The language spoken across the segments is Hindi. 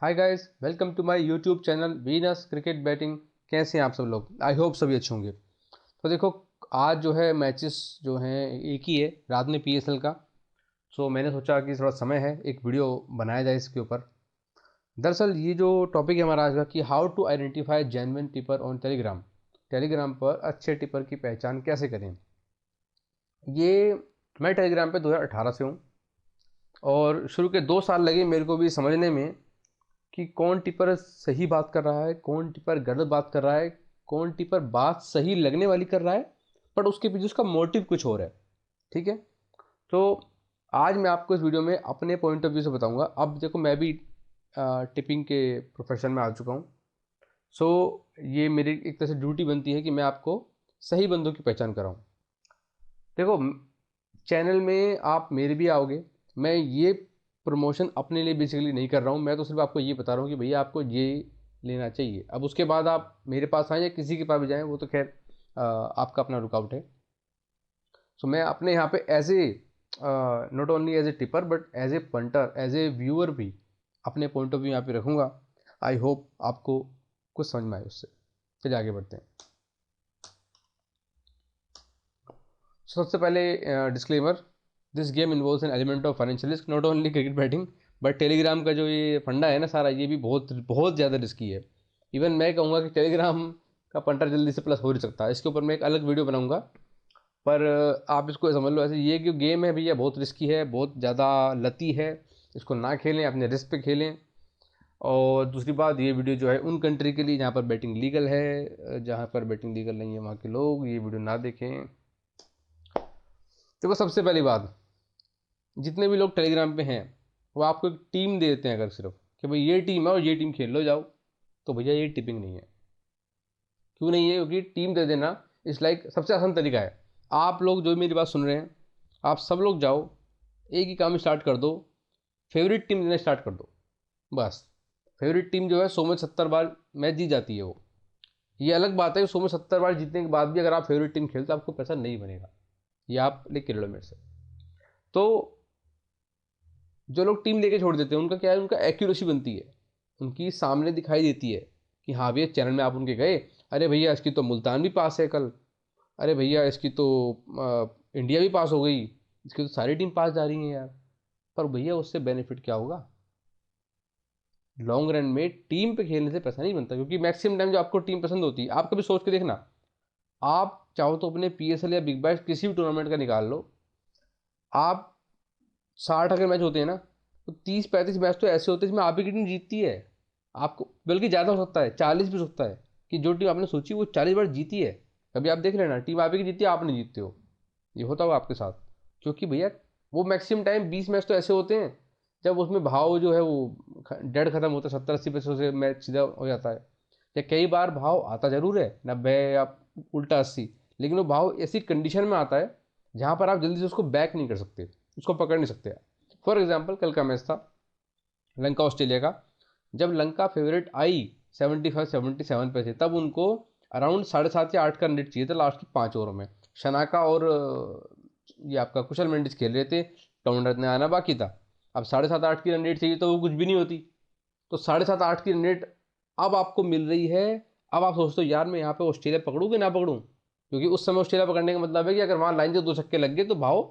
Hi guys, welcome to my YouTube channel Venus cricket betting. कैसे हैं आप सब लोग? आई होप सभी अच्छे होंगे। तो देखो, आज जो है मैचेस जो हैं एक ही है रात में पीएसएल का। सो मैंने सोचा कि थोड़ा समय है, एक वीडियो बनाया जाए इसके ऊपर। दरअसल ये जो टॉपिक है हमारा आज का कि how to identify genuine tipper on Telegram. Telegram पर अच्छे टिपर की पहचान कैसे करें। ये मैं टेलीग्राम पे 2018 से हूँ और शुरू के 2 साल लगे मेरे को भी समझने में कि कौन टिपर सही बात कर रहा है, कौन टिपर गलत बात कर रहा है, कौन टिपर बात सही लगने वाली कर रहा है बट उसके पीछे उसका मोटिव कुछ और है। ठीक है, तो आज मैं आपको इस वीडियो में अपने पॉइंट ऑफ व्यू से बताऊंगा। अब देखो, मैं भी टिपिंग के प्रोफेशन में आ चुका हूँ। सो ये मेरी एक तरह से ड्यूटी बनती है कि मैं आपको सही बंदों की पहचान कराऊँ। देखो, चैनल में आप मेरे भी आओगे, मैं ये प्रमोशन अपने लिए बेसिकली नहीं कर रहा हूँ। मैं तो सिर्फ आपको ये बता रहा हूँ कि भैया आपको ये लेना चाहिए। अब उसके बाद आप मेरे पास आएँ या किसी के पास भी जाएँ, वो तो खैर आपका अपना रुकआउट है। सो मैं अपने यहाँ पे as a not only as a tipper but as a punter, as a viewer भी अपने पॉइंट ऑफ व्यू यहाँ पे रखूँगा। आई होप आपको कुछ समझ में आए उससे। चलिए आगे बढ़ते हैं। सबसे पहले disclaimer, this game involves an element of financial risk, not only cricket batting but Telegram का जो ये फंडा है ना सारा, ये भी बहुत बहुत ज़्यादा रिस्की है। इवन मैं कहूँगा कि टेलीग्राम का पंटर जल्दी से प्लस हो नहीं सकता। इसके ऊपर मैं एक अलग वीडियो बनाऊंगा, पर आप इसको समझ लो ऐसे, ये जो गेम है भैया बहुत रिस्की है, बहुत ज़्यादा लती है। इसको ना खेलें, अपने रिस्क पे खेलें। और दूसरी बात, ये वीडियो जो है उन कंट्री के लिए जहाँ पर बैटिंग लीगल है, जहाँ पर बैटिंग लीगल नहीं है वहाँ के लोग ये वीडियो ना देखें। देखो, सबसे पहली बात, जितने भी लोग टेलीग्राम पे हैं वो आपको एक टीम दे देते हैं अगर सिर्फ कि भाई ये टीम है और ये टीम खेल लो जाओ, तो भैया ये टिपिंग नहीं है। क्यों नहीं है? क्योंकि टीम दे देना इस लाइक सबसे आसान तरीका है। आप लोग जो मेरी बात सुन रहे हैं, आप सब लोग जाओ, एक ही काम स्टार्ट कर दो, फेवरेट टीम देना स्टार्ट कर दो। बस, फेवरेट टीम जो है 100 में 70 बार मैच जीत जाती है वो। ये अलग बात है कि 100 में 70 बार जीतने के बाद भी अगर आप फेवरेट टीम खेलते तो आपको पैसा नहीं बनेगा। ये आप लेके लो मेरे से। तो जो लोग टीम लेके छोड़ देते हैं उनका क्या है, उनका एक्यूरेसी बनती है, उनकी सामने दिखाई देती है कि हाँ भैया चैनल में आप उनके गए, अरे भैया इसकी तो मुल्तान भी पास है कल, अरे भैया इसकी तो इंडिया भी पास हो गई, इसकी तो सारी टीम पास जा रही है यार। पर भैया उससे बेनिफिट क्या होगा? लॉन्ग रन में टीम पे खेलने से पैसा नहीं बनता, क्योंकि मैक्सिमम टाइम जो आपको टीम पसंद होती है, आप कभी सोच के देखना, आप चाहो तो अपने पीएसएल या बिग बैश किसी भी टूर्नामेंट का निकाल लो, आप 60 अगर मैच होते हैं ना, तो 30-35 मैच तो ऐसे होते हैं जिसमें आप ही की टीम जीतती है। आपको बल्कि ज़्यादा हो सकता है, 40 भी हो सकता है कि जो टीम आपने सोची वो 40 बार जीती है। कभी आप देख लेना, टीम आप ही की जीती है, आप नहीं जीतते हो। ये होता होगा आपके साथ। क्योंकि भैया वो मैक्सिमम टाइम 20 मैच तो ऐसे होते हैं जब उसमें भाव जो है वो डेड खत्म होता है, 70-80 पैसों से मैच सीधा हो जाता है। या कई बार भाव आता जरूर है 90 या उल्टा 80, लेकिन वो भाव ऐसी कंडीशन में आता है जहाँ पर आप जल्दी से उसको बैक नहीं कर सकते, उसको पकड़ नहीं सकते। फॉर एग्जाम्पल, कल का मैच था लंका ऑस्ट्रेलिया का। जब लंका फेवरेट आई 75-77 पे थे, तब उनको अराउंड 7.5 या 8 का रेट चाहिए था लास्ट की 5 ओवरों में। शनाका और ये आपका कुशल मेंडिस खेल रहे थे, काउंटर रन आना बाकी था। अब 7.5-8 की रन रेट चाहिए तो वो कुछ भी नहीं होती। तो 7.5-8 की रन रेट अब आपको मिल रही है। अब आप सोचते हो यार मैं यहाँ पे ऑस्ट्रेलिया पकड़ूँ कि ना पकड़ूँ, क्योंकि उस समय ऑस्ट्रेलिया पकड़ने का मतलब है कि अगर वहाँ लाइन से 2 छक्के लग गए तो भाव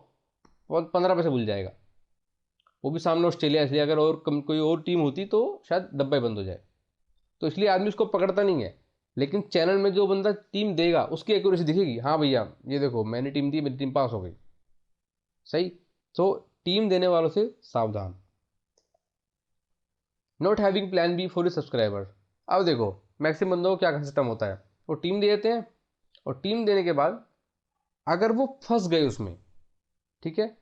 15 पैसे भूल जाएगा। वो भी सामने ऑस्ट्रेलिया, इसलिए अगर और कम कोई और टीम होती तो शायद डब्बा ही बंद हो जाए। तो इसलिए आदमी उसको पकड़ता नहीं है। लेकिन चैनल में जो बंदा टीम देगा उसकी एक्यूरेसी दिखेगी, हाँ भैया ये देखो मैंने टीम दी, मेरी टीम पास हो गई। सही। तो टीम देने वालों से सावधान। Not having plan B for subscriber. अब देखो, मैक्सिमम बंदों को क्या सिस्टम होता है, वो टीम दे देते हैं और टीम देने के बाद अगर वो फंस गए उसमें, ठीक है,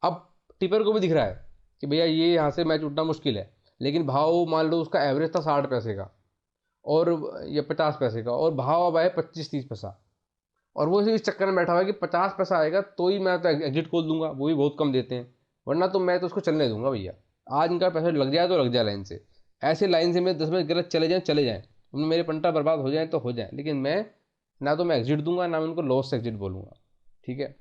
अब टिपर को भी दिख रहा है कि भैया ये यहाँ से मैच उठना मुश्किल है, लेकिन भाव मान लो उसका एवरेज था 60 पैसे का और या 50 पैसे का, और भाव अब आए 25-30 पैसा, और वो इस चक्कर में बैठा हुआ है कि 50 पैसा आएगा तो ही मैं तो एग्जिट खोल दूंगा, वो भी बहुत कम देते हैं, वरना तो मैं तो उसको चलने दूंगा भैया। आज इनका पैसा लग जाए तो लग जाए लाइन से। ऐसे लाइन से मेरे 10 मिनट गलत चले जाएँ चले जाएँ, उनमें मेरे पंटा बर्बाद हो जाए तो हो जाए, लेकिन मैं ना तो मैं एग्जिट दूंगा ना मैं उनको लॉस से एग्जिट बोलूँगा। ठीक है।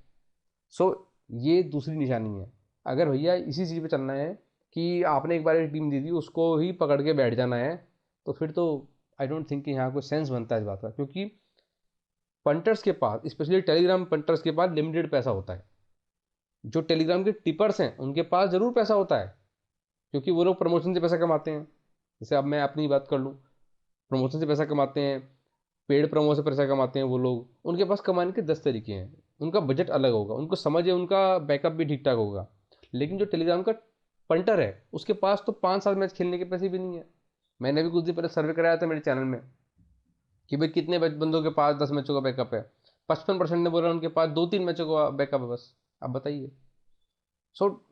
सो ये दूसरी निशानी है। अगर भैया इसी चीज़ पे चलना है कि आपने एक बार एक टीम दी थी उसको ही पकड़ के बैठ जाना है, तो फिर तो आई डोंट थिंक कि यहाँ कोई सेंस बनता है इस बात का। क्योंकि पंटर्स के पास, स्पेशली टेलीग्राम पंटर्स के पास लिमिटेड पैसा होता है। जो टेलीग्राम के टिपर्स हैं उनके पास ज़रूर पैसा होता है, क्योंकि वो लोग प्रमोशन से पैसा कमाते हैं। जैसे अब मैं अपनी बात कर लूँ, प्रमोशन से पैसा कमाते हैं, पेड प्रमो से पैसा कमाते हैं वो लोग। उनके पास कमाने के 10 तरीके हैं, उनका बजट अलग होगा, उनको समझ है, उनका बैकअप भी ठीक ठाक होगा। लेकिन जो टेलीग्राम का पंटर है उसके पास तो 5-7 मैच खेलने के पैसे भी नहीं है। मैंने भी कुछ दिन पहले सर्वे कराया था मेरे चैनल में कि भाई कितने बंदों के पास 10 मैचों का बैकअप है। 55% ने बोला उनके पास 2-3 मैचों का बैकअप है बस। अब बताइए। सो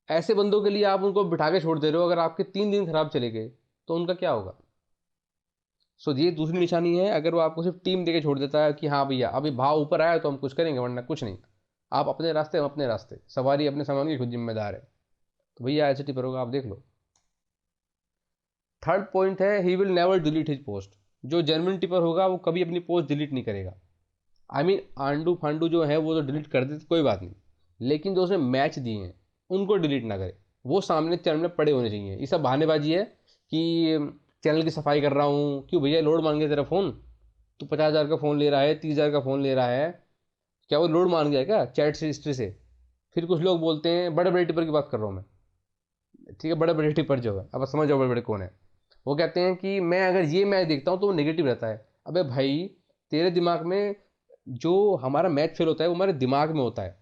ऐसे बंदों के लिए आप उनको बिठा के छोड़ दे रहे हो, अगर आपके 3 दिन खराब चले गए तो उनका क्या होगा। सो ये दूसरी निशानी है, अगर वो आपको सिर्फ टीम देके छोड़ देता है कि हाँ भैया अभी भाव ऊपर आया तो हम कुछ करेंगे, वरना कुछ नहीं, आप अपने रास्ते, हम अपने रास्ते, सवारी अपने सामान की खुद जिम्मेदार है, तो भैया ऐसे टिपर होगा, आप देख लो। थर्ड पॉइंट है, he will never delete his post. जो जेन्युइन टिपर होगा वो कभी अपनी पोस्ट डिलीट नहीं करेगा। आई मीन आंडू फांडू जो है वो तो डिलीट कर देते कोई बात नहीं, लेकिन जो उसने मैच दिए हैं उनको डिलीट ना करे, वो सामने चैनल में पड़े होने चाहिए। ये सब बहानेबाजी है कि चैनल की सफाई कर रहा हूँ। क्यों भैया, लोड मांग गया तेरा फ़ोन? तू 50,000 का फ़ोन ले रहा है, 30,000 का फ़ोन ले रहा है, क्या वो लोड मान गया क्या चैट से, हिस्ट्री से? फिर कुछ लोग बोलते हैं, बड़े बड़े टिपर की बात कर रहा हूँ मैं, ठीक है, बड़े बड़े टिपर जो है, अब समझ जाओ बड़े बड़े कौन है। वो कहते हैं कि मैं अगर ये मैच देखता हूँ तो वो नेगेटिव रहता है। अबे भाई, तेरे दिमाग में जो हमारा मैच फेल होता है वो हमारे दिमाग में होता है,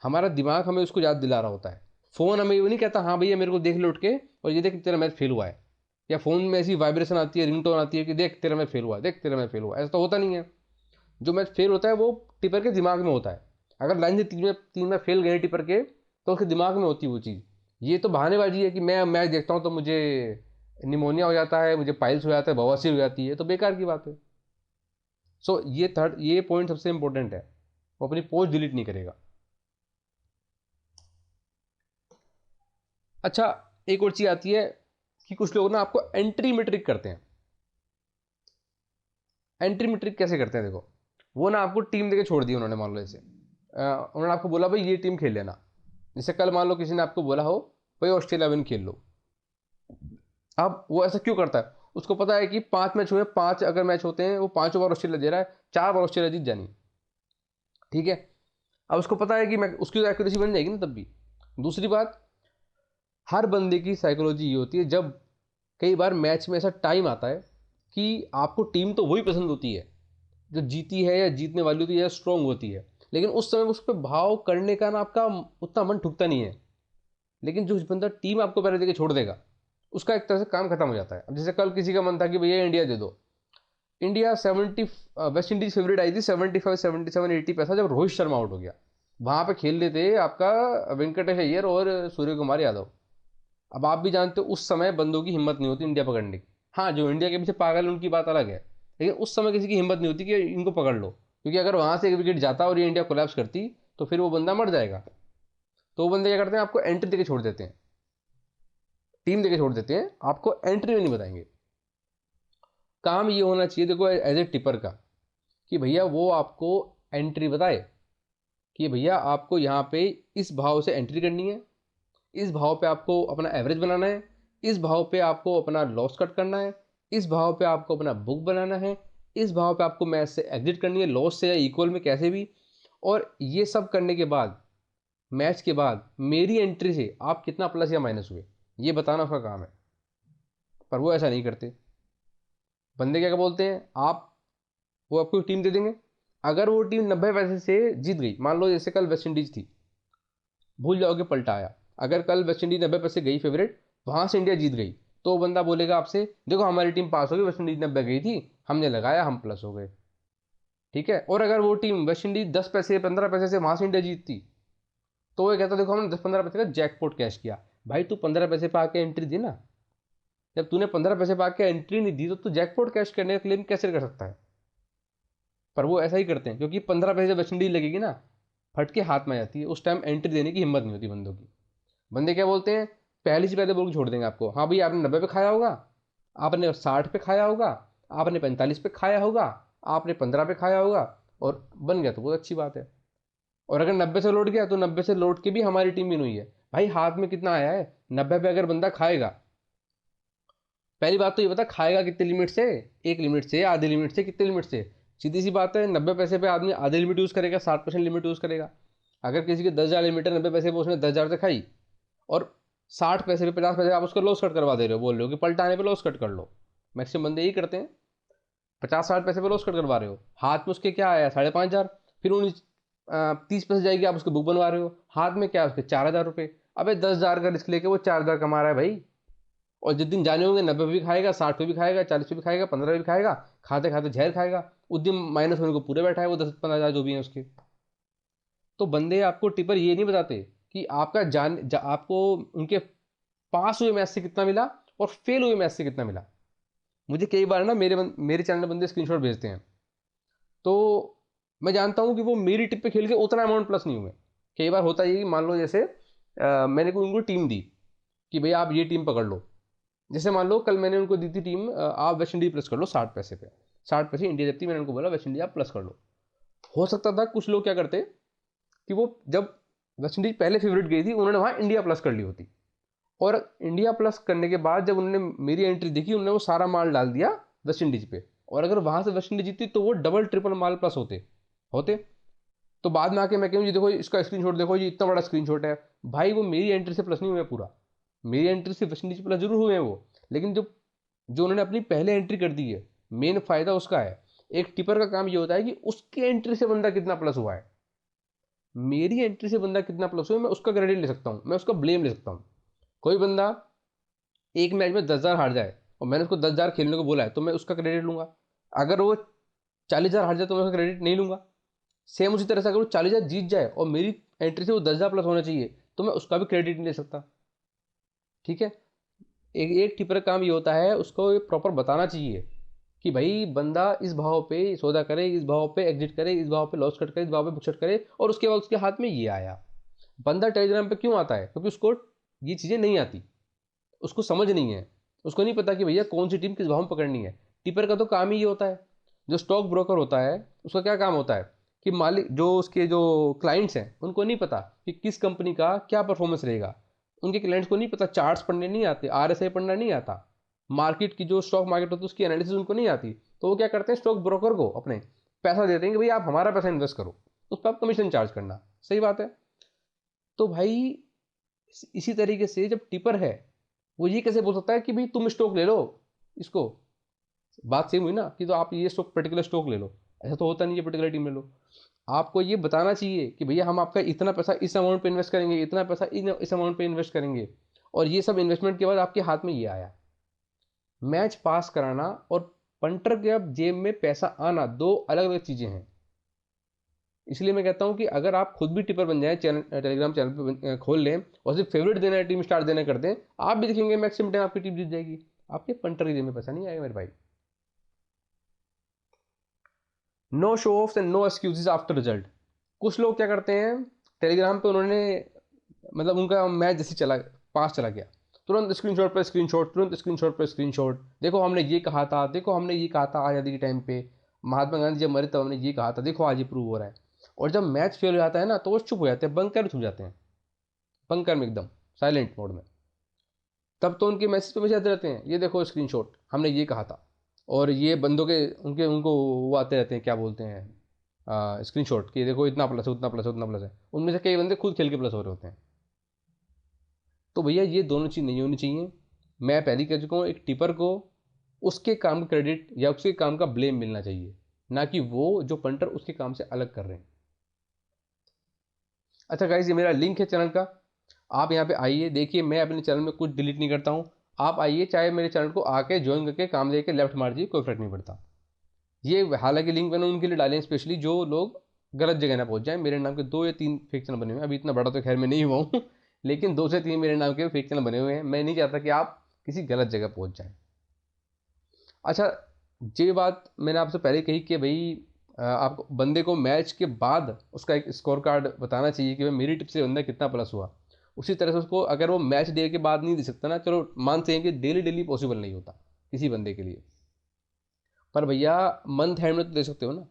हमारा दिमाग हमें उसको याद दिला रहा होता है। फ़ोन हमें ये नहीं कहता हाँ भैया मेरे को देख ले उठ के और ये देख तेरा मैच फेल हुआ है, या फ़ोन में ऐसी वाइब्रेशन आती है, रिंगटोन आती है कि देख तेरा मैच फेल हुआ, देख तेरा मैच फेल हुआ। ऐसा तो होता नहीं है। जो मैच फेल होता है वो टिपर के दिमाग में होता है। अगर लाइन से 3 मैच फेल गए टिपर के तो उसके दिमाग में होती है वो चीज़। ये तो बहानेबाजी है कि मैं मैच देखता हूँ तो मुझे निमोनिया हो जाता है, मुझे पाइल्स हो जाता है, बवासीर हो जाती है, तो बेकार की बात है। सो ये पॉइंट सबसे इंपॉर्टेंट है, वो अपनी पोस्ट डिलीट नहीं करेगा। अच्छा, एक और चीज़ आती है कि कुछ लोग ना आपको एंट्री मेट्रिक करते हैं। एंट्री मेट्रिक कैसे करते हैं? देखो, वो ना आपको टीम देके छोड़ दी उन्होंने, मान लो जैसे उन्होंने आपको बोला भाई ये टीम खेल लेना। जैसे कल मान लो किसी ने आपको बोला हो भाई ऑस्ट्रेलिया विन खेल लो। अब वो ऐसा क्यों करता है? उसको पता है कि 5 मैच हुए, 5 अगर मैच होते हैं वो 5 बार ऑस्ट्रेलिया दे रहा है, 4 बार ऑस्ट्रेलिया जीत जानी, ठीक है। अब उसको पता है कि मैं उसकी तो एक्यूरेसी बन जाएगी ना तब भी। दूसरी बात, हर बंदे की साइकोलॉजी ये होती है, जब कई बार मैच में ऐसा टाइम आता है कि आपको टीम तो वही पसंद होती है जो जीती है या जीतने वाली होती है या स्ट्रांग होती है, लेकिन उस समय उस पर भाव करने का ना आपका उतना मन ठुकता नहीं है। लेकिन जो बंदा टीम आपको पहले देके छोड़ देगा उसका एक तरह से काम खत्म हो जाता है। अब जैसे कल किसी का मन था कि भैया इंडिया दे दो, India 70, West Indies favourite I थी 75, 77, 80 पैसा, जब रोहित शर्मा आउट हो गया। वहां पे खेल रहे थे आपका वेंकटेश अय्यर और सूर्य कुमार यादव। अब आप भी जानते हो उस समय बंदों की हिम्मत नहीं होती इंडिया पकड़ने की। हाँ, जो इंडिया के पीछे पागल है उनकी बात अलग है, लेकिन उस समय किसी की हिम्मत नहीं होती कि इनको पकड़ लो, क्योंकि अगर वहां से एक विकेट जाता और ये इंडिया कोलैप्स करती तो फिर वो बंदा मर जाएगा। तो वो बंदे क्या करते हैं, आपको एंट्री देके छोड़ देते हैं, टीम देके छोड़ देते हैं, आपको एंट्री में नहीं बताएंगे। काम ये होना चाहिए देखो एज ए टिपर का, कि भैया वो आपको एंट्री बताए कि भैया आपको यहाँ पे इस भाव से एंट्री करनी है, इस भाव पे आपको अपना एवरेज बनाना है, इस भाव पे आपको अपना लॉस कट करना है, इस भाव पे आपको अपना बुक बनाना है, इस भाव पे आपको मैच से एग्जिट करनी है, लॉस से या इक्वल में कैसे भी। और ये सब करने के बाद, मैच के बाद मेरी एंट्री से आप कितना प्लस या माइनस हुए ये बताना उसका काम है। पर वो ऐसा नहीं करते। बंदे क्या बोलते हैं, आप वो आपको टीम दे देंगे, अगर वो टीम 90 पैसे से जीत गई, मान लो जैसे कल वेस्ट इंडीज थी, भूल जाओगे पलटा आया, अगर कल वेस्ट इंडीज 90 पैसे गई फेवरेट, वहां से इंडिया जीत गई, तो वो बंदा बोलेगा आपसे देखो हमारी टीम पास हो गई, वेस्ट इंडीज 90 गई थी, हमने लगाया, हम प्लस हो गए, ठीक है। और अगर वो टीम वेस्ट इंडीज 10 पैसे 15 पैसे से वहां से इंडिया जीतती, तो वो कहता देखो हमने 10-15 पैसे का जैकपॉट कैश किया। भाई तू 15 पैसे पे आके एंट्री दी ना, जब तूने 15 पैसे पे आके एंट्री नहीं दी तो तू जैकपॉट कैश करने का क्लेम कैसे कर सकता है? पर वो ऐसा ही करते हैं, क्योंकि 15 पैसे जब वेस्ट इंडीज लगेगी ना, फट के हाथ में आ जाती है, उस टाइम एंट्री देने की हिम्मत नहीं होती बंदों की। बंदे क्या बोलते हैं, पहले से पहले बोल के छोड़ देंगे आपको, हाँ भैया आपने 90 पे खाया होगा, आपने 60 पे खाया होगा, आपने 45 पे खाया होगा, आपने 15 पे खाया होगा, और बन गया तो बहुत अच्छी बात है। और अगर 90 से लौट गया तो 90 से लौट के भी हमारी टीम विन हुई है। भाई हाथ में कितना आया है, 90 पे अगर बंदा खाएगा, पहली बात तो ये बता खाएगा कितने लिमिट से, 1 लिमिट से, आधे लिमिट से, कितने लिमिट से। सीधी सी बात है, 90 पैसे पे आदमी आधे लिमिट यूज़ करेगा, 60% लिमिट यूज़ करेगा। अगर किसी के 10,000 लिमिट है, 90 पैसे पे उसने 10,000 से खाई, और 60 पैसे पे, 50 पैसे आप उसको लॉस कट करवा दे रहे हो, बोल रहे हो कि पलटाने पे लॉस कट कर लो। मैक्सिमम बंदे यही करते हैं, 50-60 पैसे पे लॉस कट करवा रहे हो, हाथ में उसके क्या आया, 5,500, फिर उन 30 पैसे जाएगी, आप उसको बुक बनवा रहे हो, हाथ में क्या है उसके 4,000 रुपये। अबे 10,000 का रिस्क लेके वो 4,000 कमा रहा है भाई, और जिस दिन जाने होंगे 90 पे भी खाएगा, 60 पे भी खाएगा, 40 पे भी खाएगा, 15 पे भी खाएगा, खाते खाते जहर खाएगा, उस दिन माइनस होने को पूरे बैठा है वो 10-15 हज़ार जो भी है उसके। तो बंदे आपको टिपर ये नहीं बताते कि आपका आपको उनके पास हुए मैच से कितना मिला और फेल हुए मैच से कितना मिला। मुझे कई बार ना मेरे चैनल में बंदे स्क्रीनशॉट भेजते हैं, तो मैं जानता हूँ कि वो मेरी टिप पे खेल के उतना अमाउंट प्लस नहीं हुए। कई बार होता है कि मान लो जैसे मैंने कोई उनको टीम दी कि भाई आप ये टीम पकड़ लो, जैसे मान लो कल मैंने उनको दी थी टीम, आप वेस्ट इंडीज प्लस कर लो 60 पैसे पे, 60 पैसे इंडिया जब थी, मैंने उनको बोला वेस्ट इंडीज आप प्लस कर लो। हो सकता था कुछ लोग क्या करते कि वो जब वेस्ट इंडीज पहले फेवरेट गई थी उन्होंने वहाँ इंडिया प्लस कर ली होती, और इंडिया प्लस करने के बाद जब उन्होंने मेरी एंट्री देखी, उन्होंने वो सारा माल डाल दिया वेस्ट इंडीज पे, और अगर वहाँ से वेस्ट इंडीज जीती तो वो डबल ट्रिपल माल प्लस होते होते। तो बाद में आके मैं कहूँ जी देखो इसका स्क्रीनशॉट देखो जी, इतना बड़ा स्क्रीनशॉट है। भाई वो मेरी एंट्री से प्लस नहीं हुआ पूरा, मेरी एंट्री से वेस्ट इंडीज प्लस जरूर हुए हैं वो, लेकिन जो जो उन्होंने अपनी पहले एंट्री कर दी है, मेन फायदा उसका है। एक टिपर का काम ये होता है कि उसकी एंट्री से बंदा कितना प्लस हुआ है, मेरी एंट्री से बंदा कितना प्लस हुआ है, मैं उसका क्रेडिट ले सकता हूँ, मैं उसका ब्लेम ले सकता हूँ। कोई बंदा एक मैच में 10,000 हार जाए और मैंने उसको 10,000 खेलने को बोला है, तो मैं उसका क्रेडिट लूंगा। अगर वो 40,000 हार जाए तो मैं उसका क्रेडिट नहीं लूंगा। सेम उसी तरह से अगर वो 40,000 जीत जाए और मेरी एंट्री से वो 10,000 प्लस होना चाहिए, तो मैं उसका भी क्रेडिट नहीं ले सकता। ठीक है, एक एक टिपर का काम ये होता है, उसको ये प्रॉपर बताना चाहिए कि भाई बंदा इस भाव पे सौदा करे, इस भाव पे एग्जिट करे, इस भाव पे लॉस कट करे, इस भाव पे बुक शट करे, और उसके बाद उसके हाथ में ये आया। बंदा टेलीग्राम पे क्यों आता है, क्योंकि उसको ये चीज़ें नहीं आती, उसको समझ नहीं है, उसको नहीं पता कि भैया कौन सी टीम किस भाव में पकड़नी है। टिपर का तो काम ही ये होता है। जो स्टॉक ब्रोकर होता है उसका क्या काम होता है कि मालिक जो उसके जो क्लाइंट्स हैं उनको नहीं पता कि किस कंपनी का क्या परफॉर्मेंस रहेगा। उनके क्लाइंट्स को नहीं पता, चार्ट्स पढ़ने नहीं आते, आरएसआई पढ़ना नहीं आता, मार्केट की जो स्टॉक मार्केट होती है उसकी एनालिसिस उनको नहीं आती। तो वो क्या करते हैं, स्टॉक ब्रोकर को अपने पैसा देते हैं कि भाई आप हमारा पैसा इन्वेस्ट करो, उस पर आप कमीशन चार्ज करना। सही बात है। तो भाई इसी तरीके से जब टिपर है, वो ये कैसे बोल सकता है कि भाई तुम स्टॉक ले लो इसको, बात सेम हुई ना कि तो आप ये स्टॉक पर्टिकुलर स्टॉक ले लो। ऐसा तो होता नहीं है, पर्टिकुलर टीम ले लो। आपको ये बताना चाहिए कि भैया हम आपका इतना पैसा इस अमाउंट पे इन्वेस्ट करेंगे, इतना पैसा इस अमाउंट पे इन्वेस्ट करेंगे, और ये सब इन्वेस्टमेंट के बाद आपके हाथ में ये आया। मैच पास कराना और पंटर के अब जेब में पैसा आना दो अलग अलग चीज़ें हैं। इसलिए मैं कहता हूँ कि अगर आप खुद भी टिपर बन जाए, चैनल टेलीग्राम चैनल पे खोल लें और सिर्फ फेवरेट देना है, टीम स्टार देना कर दें, आप भी देखेंगे मैक्सिमम टाइम आपकी टीम जीत जाएगी, आपके पंटर की जेब में पैसा नहीं आएगा मेरे भाई। No show offs and no excuses after result. कुछ लोग क्या करते हैं, टेलीग्राम पे उन्होंने मतलब उनका मैच जैसे चला, पास चला गया, तुरंत स्क्रीनशॉट पर स्क्रीनशॉट, तुरंत स्क्रीनशॉट पर स्क्रीनशॉट, देखो हमने ये कहा था, देखो हमने ये कहा था आज़ादी के टाइम पे, महात्मा गांधी जब मरे तब हमने ये कहा था, देखो आज ये प्रूव हो रहा है। और जब मैच फेल हो जाता है ना तो वो चुप हो जाते हैं, बंकर छुप जाते हैं, बंकर में एकदम साइलेंट मोड में। तब तो उनके मैसेज पे मैसेज आते रहते हैं, ये देखो स्क्रीनशॉट, हमने ये कहा था, और ये बंदों के उनके उनको वो आते रहते हैं, क्या बोलते हैं, स्क्रीनशॉट कि देखो इतना प्लस है, उतना प्लस है, उतना प्लस है। उनमें से कई बंदे खुद खेल के प्लस हो रहे होते हैं। तो भैया ये दोनों चीज़ नहीं होनी चाहिए। मैं पहले कह चुका हूँ, एक टिपर को उसके काम का क्रेडिट या उसके काम का ब्लेम मिलना चाहिए, ना कि वो जो पंटर उसके काम से अलग कर रहे हैं। अच्छा गाइज, ये मेरा लिंक है चैनल का, आप यहाँ पे आइए, देखिए मैं अपने चैनल में कुछ डिलीट नहीं करता हूँ। आप आइए, चाहे मेरे चैनल को आके ज्वाइन करके काम लेके लेफ्ट मार दीजिए, कोई फर्क नहीं पड़ता। ये हालांकि लिंक मैंने उनके लिए डाले हैं स्पेशली, जो लोग गलत जगह ना पहुंच जाए। मेरे नाम के 2 या 3 फेक चैनल बने हुए हैं, अभी इतना बड़ा तो खैर मैं नहीं हुआ हूँ लेकिन 2 से 3 मेरे नाम के फेक चैनल बने हुए हैं। मैं नहीं चाहता कि आप किसी गलत जगह पहुंच जाएं। अच्छा, ये बात मैंने आपसे पहले कही कि भाई आपको बंदे को मैच के बाद उसका एक स्कोर कार्ड बताना चाहिए कि भाई मेरी टिप से बंदा कितना प्लस हुआ। उसी तरह से उसको अगर वो मैच डे के बाद नहीं दे सकता ना, चलो मानते हैं कि डेली डेली पॉसिबल नहीं होता किसी बंदे के लिए, पर भैया मंथ एंड में तो दे सकते हो ना।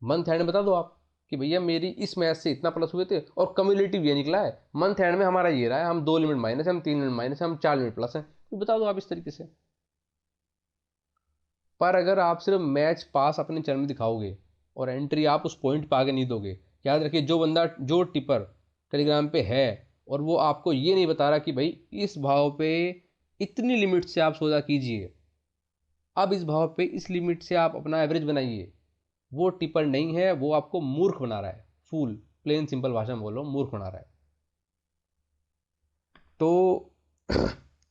मंथ एंड में बता दो आप कि भैया मेरी इस मैच से इतना प्लस हुए थे और कम्युलेटिव ये निकला है, मंथ एंड में हमारा ये रहा है, हम 2 लिमिट माइनस है, हम 3 लिमिट माइनस है, हम 4 लिमिट प्लस है, तो बता दो आप इस तरीके से। पर अगर आप सिर्फ मैच पास अपने चरण में दिखाओगे और एंट्री आप उस पॉइंट पर आगे नहीं दोगे, याद रखिए जो बंदा जो टिपर टेलीग्राम पे है और वो आपको ये नहीं बता रहा कि भाई इस भाव पे इतनी लिमिट से आप सौदा कीजिए, अब इस भाव पे इस लिमिट से आप अपना एवरेज बनाइए, वो टिपर नहीं है, वो आपको मूर्ख बना रहा है, फूल, प्लेन सिंपल भाषा में बोलो, मूर्ख बना रहा है। तो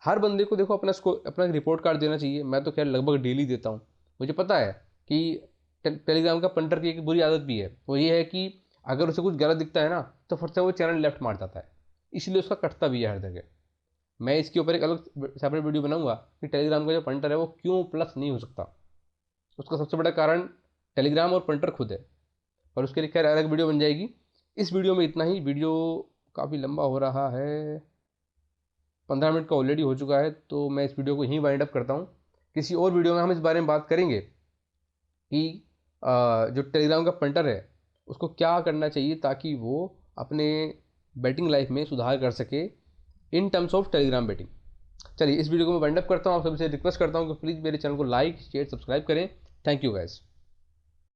हर बंदे को देखो अपना रिपोर्ट कार्ड देना चाहिए। मैं तो खैर लगभग डेली देता हूँ। मुझे पता है कि टेलीग्राम का पंटर की एक बुरी आदत भी है, वो ये है कि अगर उसे कुछ गलत दिखता है ना तो फट से वो चैनल लेफ्ट मार जाता है, इसलिए उसका कटता भी है हर जगह। मैं इसके ऊपर एक अलग सेपरेट वीडियो बनाऊंगा कि टेलीग्राम का जो पंटर है वो क्यों प्लस नहीं हो सकता। उसका सबसे बड़ा कारण टेलीग्राम और पंटर खुद है, पर उसके लिए खैर अलग वीडियो बन जाएगी। इस वीडियो में इतना ही। वीडियो काफ़ी लंबा हो रहा है, 15 मिनट का ऑलरेडी हो चुका है, तो मैं इस वीडियो को यहीं वाइंड अप करता हूँ। किसी और वीडियो में हम इस बारे में बात करेंगे कि जो टेलीग्राम का पंटर है उसको क्या करना चाहिए ताकि वो अपने बैटिंग लाइफ में सुधार कर सके in terms of Telegram batting. चलिए इस वीडियो को मैं वाइंड अप करता हूँ। आप सभी से रिक्वेस्ट करता हूँ कि प्लीज़ मेरे चैनल को लाइक शेयर सब्सक्राइब करें। Thank you guys.